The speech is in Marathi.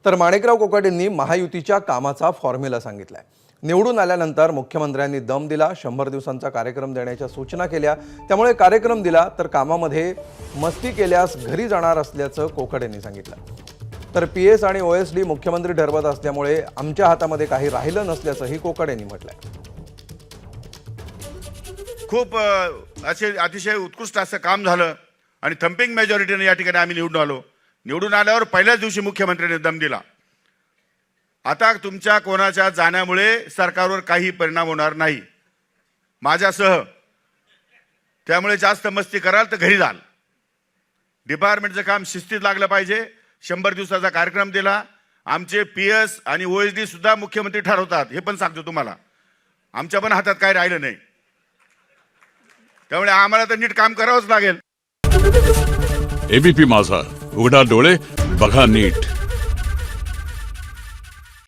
तर माणिकराव कोकाटेंनी महायुतीच्या कामाचा फॉर्म्युला सांगितलाय। निवडून आल्यानंतर मुख्यमंत्र्यांनी दम दिला, 100 दिवसांचा कार्यक्रम देण्याच्या सूचना केल्या। त्यामुळे कार्यक्रम दिला तर कामामध्ये मस्ती केल्यास घरी जाणार असल्याचं कोकाटेंनी सांगितलं। तर पीएस आणि ओएसडी मुख्यमंत्री ठरवत असल्यामुळे आमच्या हातामध्ये काही राहिलं नसल्याचंही कोकाटेंनी म्हटलंय। खूप अतिशय उत्कृष्ट असं काम झालं आणि थंपिंग मेजॉरिटीने या ठिकाणी आम्ही निवडून आलो। निवडून आल्यावर पहिल्याच दिवशी मुख्यमंत्र्यांनी दम दिला। आता तुमच्या कोणाच्या जाण्यामुळे सरकारवर काही परिणाम होणार नाही माझ्यासह। त्यामुळे जास्त मस्ती कराल तर घरी जाल। डिपार्टमेंटचं काम शिस्तीत लागलं पाहिजे। 100 दिवसाचा कार्यक्रम दिला। आमचे पीएस आणि ओएसडी सुद्धा मुख्यमंत्री ठरवतात, हे पण सांगतो तुम्हाला। आमच्या पण हातात काही राहिलं नाही, त्यामुळे आम्हाला तर नीट काम करावंच लागेल। एबीपी माझा, उघडा डोळे बघा नीट।